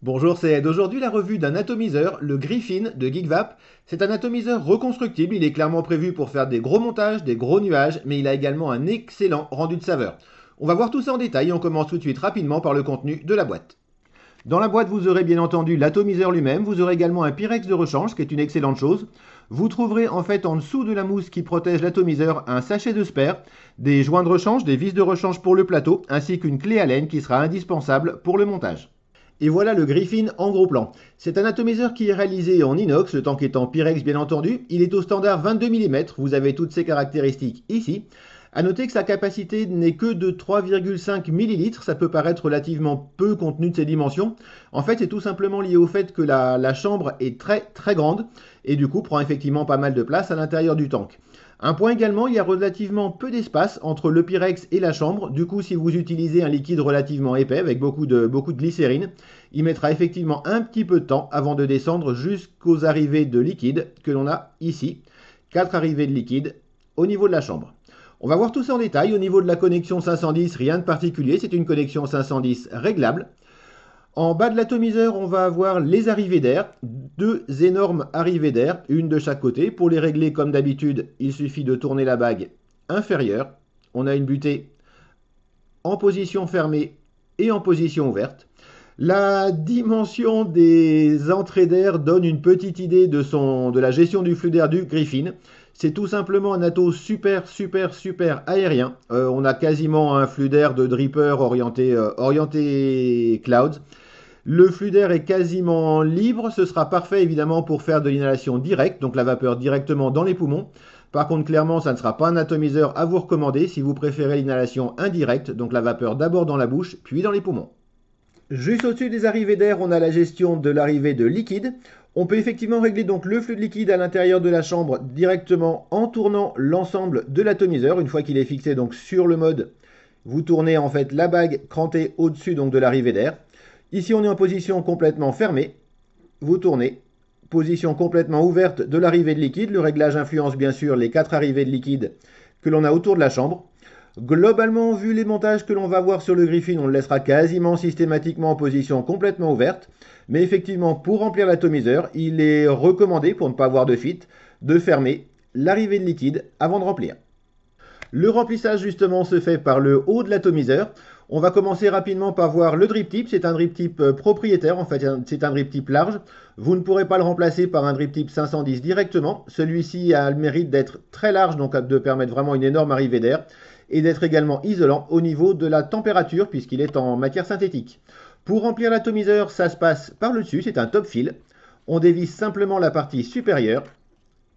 Bonjour, c'est Ed. Aujourd'hui, la revue d'un atomiseur, le Griffin de GeekVap. C'est un atomiseur reconstructible. Il est clairement prévu pour faire des gros montages, des gros nuages, mais il a également un excellent rendu de saveur. On va voir tout ça en détail et on commence tout de suite rapidement par le contenu de la boîte. Dans la boîte, vous aurez bien entendu l'atomiseur lui-même. Vous aurez également un Pyrex de rechange, qui est une excellente chose. Vous trouverez en fait en dessous de la mousse qui protège l'atomiseur un sachet de spare, des joints de rechange, des vis de rechange pour le plateau, ainsi qu'une clé Allen qui sera indispensable pour le montage. Et voilà le Griffin en gros plan. C'est un atomiseur qui est réalisé en inox, le tank étant Pyrex bien entendu. Il est au standard 22 mm, vous avez toutes ces caractéristiques ici. A noter que sa capacité n'est que de 3,5 ml, ça peut paraître relativement peu compte tenu de ses dimensions. En fait, c'est tout simplement lié au fait que la chambre est très grande et du coup prend effectivement pas mal de place à l'intérieur du tank. Un point également, il y a relativement peu d'espace entre le Pyrex et la chambre. Du coup, si vous utilisez un liquide relativement épais avec beaucoup de glycérine, il mettra effectivement un petit peu de temps avant de descendre jusqu'aux arrivées de liquide que l'on a ici. 4 arrivées de liquide au niveau de la chambre. On va voir tout ça en détail. Au niveau de la connexion 510, rien de particulier. C'est une connexion 510 réglable. En bas de l'atomiseur, on va avoir les arrivées d'air, deux énormes arrivées d'air, une de chaque côté. Pour les régler, comme d'habitude, il suffit de tourner la bague inférieure. On a une butée en position fermée et en position ouverte. La dimension des entrées d'air donne une petite idée de la gestion du flux d'air du Griffin. C'est tout simplement un ato super aérien. On a quasiment un flux d'air de dripper orienté clouds. Le flux d'air est quasiment libre, ce sera parfait évidemment pour faire de l'inhalation directe, donc la vapeur directement dans les poumons. Par contre, clairement, ça ne sera pas un atomiseur à vous recommander si vous préférez l'inhalation indirecte, donc la vapeur d'abord dans la bouche, puis dans les poumons. Juste au-dessus des arrivées d'air, on a la gestion de l'arrivée de liquide. On peut effectivement régler donc le flux de liquide à l'intérieur de la chambre directement en tournant l'ensemble de l'atomiseur. Une fois qu'il est fixé donc sur le mode, vous tournez en fait la bague crantée au-dessus donc de l'arrivée d'air. Ici, on est en position complètement fermée. Vous tournez. Position complètement ouverte de l'arrivée de liquide. Le réglage influence bien sûr les 4 arrivées de liquide que l'on a autour de la chambre. Globalement, vu les montages que l'on va voir sur le Griffin, on le laissera quasiment systématiquement en position complètement ouverte. Mais effectivement, pour remplir l'atomiseur, il est recommandé, pour ne pas avoir de fuite, de fermer l'arrivée de liquide avant de remplir. Le remplissage justement se fait par le haut de l'atomiseur. On va commencer rapidement par voir le drip tip. C'est un drip tip propriétaire, en fait c'est un drip tip large. Vous ne pourrez pas le remplacer par un drip tip 510 directement. Celui-ci a le mérite d'être très large, donc de permettre vraiment une énorme arrivée d'air et d'être également isolant au niveau de la température puisqu'il est en matière synthétique. Pour remplir l'atomiseur, ça se passe par le dessus, c'est un top fill. On dévisse simplement la partie supérieure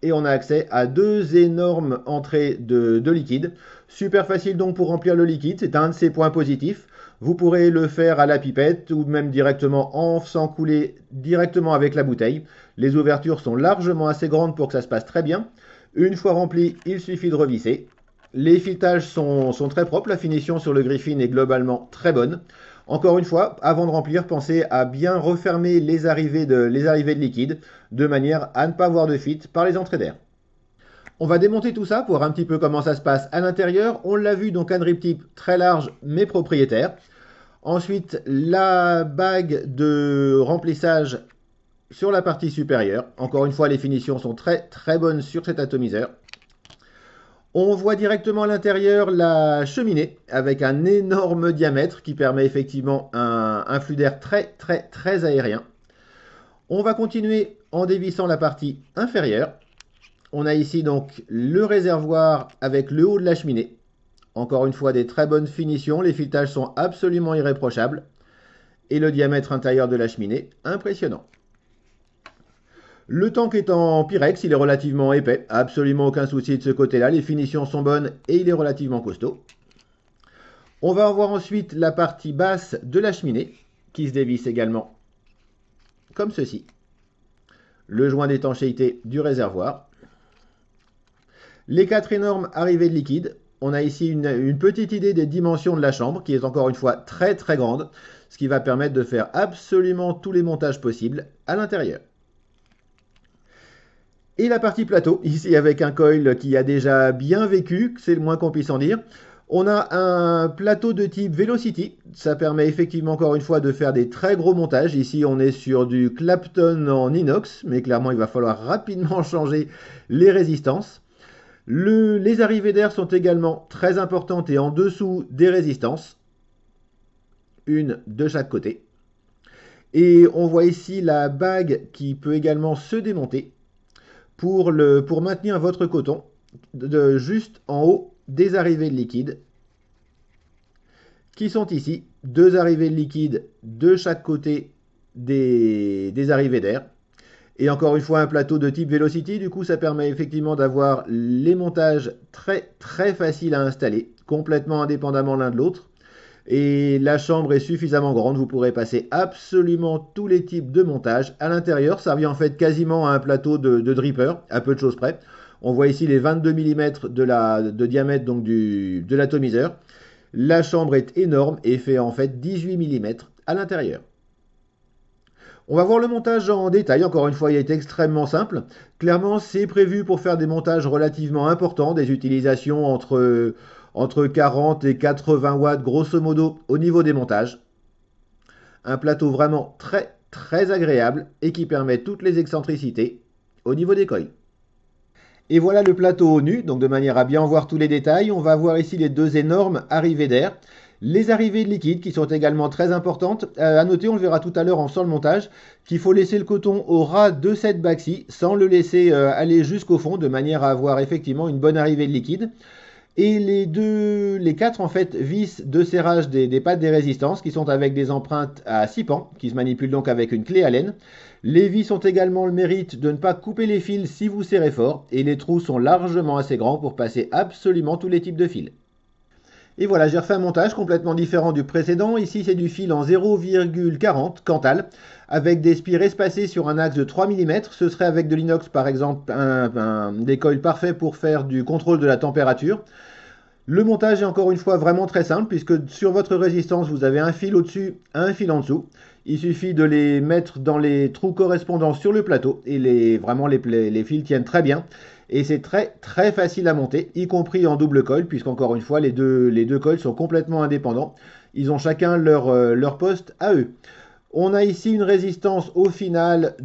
et on a accès à deux énormes entrées de liquide. Super facile donc pour remplir le liquide, c'est un de ses points positifs. Vous pourrez le faire à la pipette ou même directement en faisant couler directement avec la bouteille. Les ouvertures sont largement assez grandes pour que ça se passe très bien. Une fois rempli, il suffit de revisser. Les filetages sont très propres, la finition sur le Griffin est globalement très bonne. Encore une fois, avant de remplir, pensez à bien refermer les arrivées de liquide de manière à ne pas avoir de fuite par les entrées d'air. On va démonter tout ça pour voir un petit peu comment ça se passe à l'intérieur. On l'a vu, donc un drip tip très large mais propriétaire. Ensuite, la bague de remplissage sur la partie supérieure. Encore une fois, les finitions sont très bonnes sur cet atomiseur. On voit directement à l'intérieur la cheminée avec un énorme diamètre qui permet effectivement un flux d'air très aérien. On va continuer en dévissant la partie inférieure. On a ici donc le réservoir avec le haut de la cheminée. Encore une fois, des très bonnes finitions. Les filetages sont absolument irréprochables. Et le diamètre intérieur de la cheminée, impressionnant. Le tank est en Pyrex, il est relativement épais, absolument aucun souci de ce côté-là, les finitions sont bonnes et il est relativement costaud. On va avoir ensuite la partie basse de la cheminée, qui se dévisse également comme ceci. Le joint d'étanchéité du réservoir. Les 4 énormes arrivées de liquide. On a ici une petite idée des dimensions de la chambre, qui est encore une fois très grande, ce qui va permettre de faire absolument tous les montages possibles à l'intérieur. Et la partie plateau, ici avec un coil qui a déjà bien vécu, c'est le moins qu'on puisse en dire. On a un plateau de type Velocity, ça permet effectivement encore une fois de faire des très gros montages. Ici on est sur du Clapton en inox, mais clairement il va falloir rapidement changer les résistances. Les arrivées d'air sont également très importantes et en dessous des résistances, une de chaque côté. Et on voit ici la bague qui peut également se démonter pour maintenir votre coton juste en haut des arrivées de liquide qui sont ici. Deux arrivées de liquide de chaque côté des arrivées d'air. Et encore une fois, un plateau de type Velocity, du coup, ça permet effectivement d'avoir les montages très très faciles à installer, complètement indépendamment l'un de l'autre. Et la chambre est suffisamment grande, vous pourrez passer absolument tous les types de montages. À l'intérieur, ça revient en fait quasiment à un plateau de dripper, à peu de choses près. On voit ici les 22 mm de diamètre donc de l'atomiseur. La chambre est énorme et fait en fait 18 mm à l'intérieur. On va voir le montage en détail, encore une fois il est extrêmement simple. Clairement c'est prévu pour faire des montages relativement importants, des utilisations entre 40 et 80 watts grosso modo au niveau des montages. Un plateau vraiment très très agréable et qui permet toutes les excentricités au niveau des coils. Et voilà le plateau au nu, donc de manière à bien voir tous les détails, on va voir ici les deux énormes arrivées d'air. Les arrivées de liquide qui sont également très importantes. À noter, on le verra tout à l'heure en faisant le montage, qu'il faut laisser le coton au ras de cette bague-ci sans le laisser aller jusqu'au fond de manière à avoir effectivement une bonne arrivée de liquide. Et les quatre en fait vis de serrage des pattes des résistances qui sont avec des empreintes à 6 pans, qui se manipulent donc avec une clé Allen. Les vis ont également le mérite de ne pas couper les fils si vous serrez fort, et les trous sont largement assez grands pour passer absolument tous les types de fils. Et voilà, j'ai refait un montage complètement différent du précédent. Ici, c'est du fil en 0,40 Cantal, avec des spires espacées sur un axe de 3 mm. Ce serait avec de l'inox, par exemple, des coils parfaits pour faire du contrôle de la température. Le montage est encore une fois vraiment très simple, puisque sur votre résistance, vous avez un fil au-dessus, un fil en dessous. Il suffit de les mettre dans les trous correspondants sur le plateau, et vraiment les fils tiennent très bien. Et c'est très très facile à monter, y compris en double coil, puisqu'encore une fois, les deux coils sont complètement indépendants. Ils ont chacun leur poste à eux. On a ici une résistance au final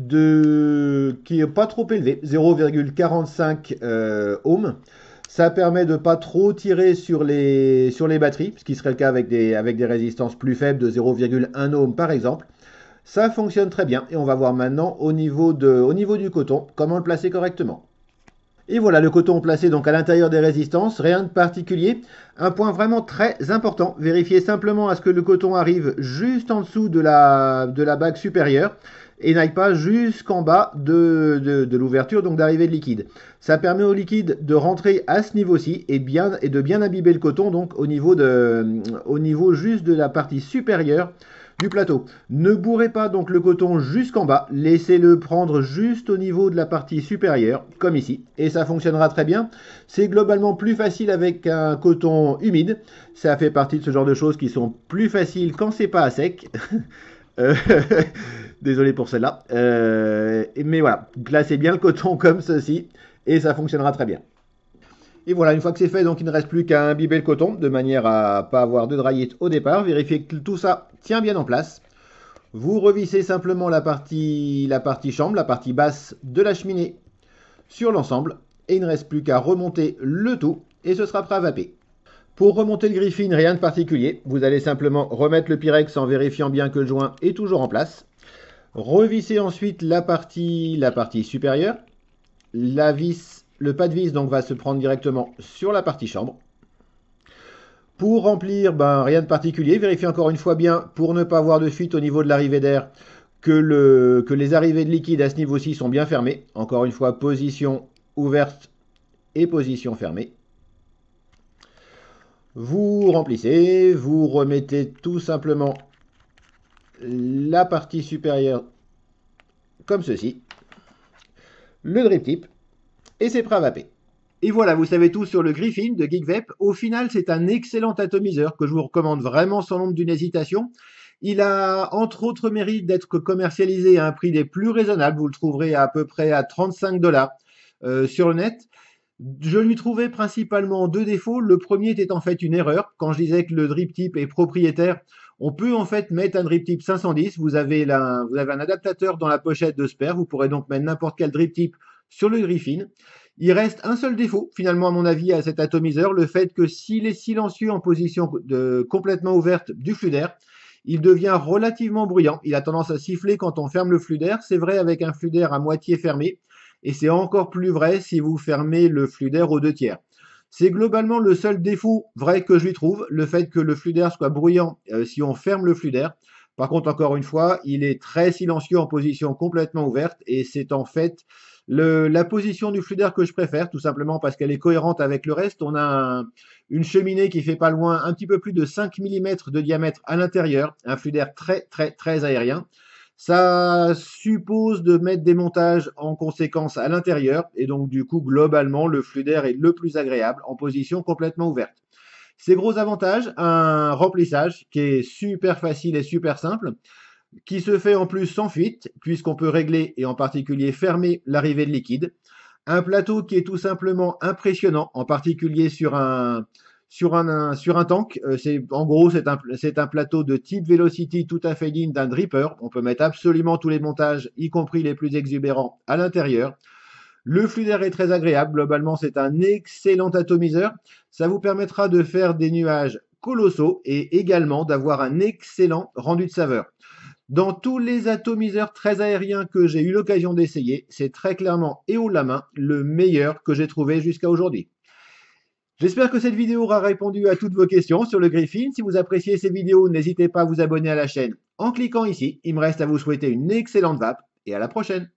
qui n'est pas trop élevée, 0,45 ohms. Ça permet de ne pas trop tirer sur les batteries, ce qui serait le cas avec des résistances plus faibles de 0,1 ohm par exemple. Ça fonctionne très bien et on va voir maintenant au niveau du coton comment le placer correctement. Et voilà le coton placé donc à l'intérieur des résistances, rien de particulier. Un point vraiment très important, vérifiez simplement à ce que le coton arrive juste en dessous de la bague supérieure et n'aille pas jusqu'en bas de l'ouverture, donc d'arrivée de liquide. Ça permet au liquide de rentrer à ce niveau-ci et de bien imbiber le coton donc au niveau juste de la partie supérieure du plateau. Ne bourrez pas donc le coton jusqu'en bas, laissez-le prendre juste au niveau de la partie supérieure, comme ici, et ça fonctionnera très bien. C'est globalement plus facile avec un coton humide, ça fait partie de ce genre de choses qui sont plus faciles quand c'est pas à sec. Euh, Désolé pour celle-là. Mais voilà, glacez bien le coton comme ceci, et ça fonctionnera très bien. Et voilà, une fois que c'est fait, donc il ne reste plus qu'à imbiber le coton de manière à ne pas avoir de draillite au départ. Vérifiez que tout ça tient bien en place. Vous revissez simplement la partie chambre, la partie basse de la cheminée sur l'ensemble. Et il ne reste plus qu'à remonter le tout et ce sera prêt à vaper. Pour remonter le griffin, rien de particulier. Vous allez simplement remettre le Pyrex en vérifiant bien que le joint est toujours en place. Revissez ensuite la partie supérieure. Le pas de vis donc va se prendre directement sur la partie chambre. Pour remplir, rien de particulier. Vérifiez encore une fois bien pour ne pas avoir de fuite au niveau de l'arrivée d'air que les arrivées de liquide à ce niveau-ci sont bien fermées. Encore une fois, position ouverte et position fermée. Vous remplissez, vous remettez tout simplement la partie supérieure comme ceci, le drip tip, et c'est prêt à vaper. Et voilà, vous savez tout sur le Griffin de GeekVap. Au final, c'est un excellent atomiseur que je vous recommande vraiment sans l'ombre d'une hésitation. Il a entre autres mérite d'être commercialisé à un prix des plus raisonnables. Vous le trouverez à peu près à 35 $ sur le net. Je lui trouvais principalement deux défauts. Le premier était en fait une erreur. Quand je disais que le drip tip est propriétaire, on peut en fait mettre un drip tip 510. Vous avez un adaptateur dans la pochette de spare. Vous pourrez donc mettre n'importe quel drip tip sur le Griffin. Il reste un seul défaut, finalement, à mon avis, à cet atomiseur, le fait que s'il est silencieux en position complètement ouverte du flux d'air, il devient relativement bruyant. Il a tendance à siffler quand on ferme le flux d'air. C'est vrai avec un flux d'air à moitié fermé. Et c'est encore plus vrai si vous fermez le flux d'air aux deux tiers. C'est globalement le seul défaut vrai que je lui trouve, le fait que le flux d'air soit bruyant si on ferme le flux d'air. Par contre, encore une fois, il est très silencieux en position complètement ouverte et c'est en fait la position du flux d'air que je préfère, tout simplement parce qu'elle est cohérente avec le reste. On a une cheminée qui fait pas loin un petit peu plus de 5 mm de diamètre à l'intérieur, un flux d'air très aérien. Ça suppose de mettre des montages en conséquence à l'intérieur et donc du coup globalement le flux d'air est le plus agréable en position complètement ouverte. Ses gros avantages, un remplissage qui est super facile et super simple, qui se fait en plus sans fuite puisqu'on peut régler et en particulier fermer l'arrivée de liquide. Un plateau qui est tout simplement impressionnant, en particulier sur un tank. En gros, c'est un plateau de type Velocity tout à fait digne d'un dripper. On peut mettre absolument tous les montages, y compris les plus exubérants, à l'intérieur. Le flux d'air est très agréable. Globalement, c'est un excellent atomiseur. Ça vous permettra de faire des nuages colossaux et également d'avoir un excellent rendu de saveur. Dans tous les atomiseurs très aériens que j'ai eu l'occasion d'essayer, c'est très clairement et haut la main le meilleur que j'ai trouvé jusqu'à aujourd'hui. J'espère que cette vidéo aura répondu à toutes vos questions sur le Griffin. Si vous appréciez ces vidéos, n'hésitez pas à vous abonner à la chaîne en cliquant ici. Il me reste à vous souhaiter une excellente vape et à la prochaine.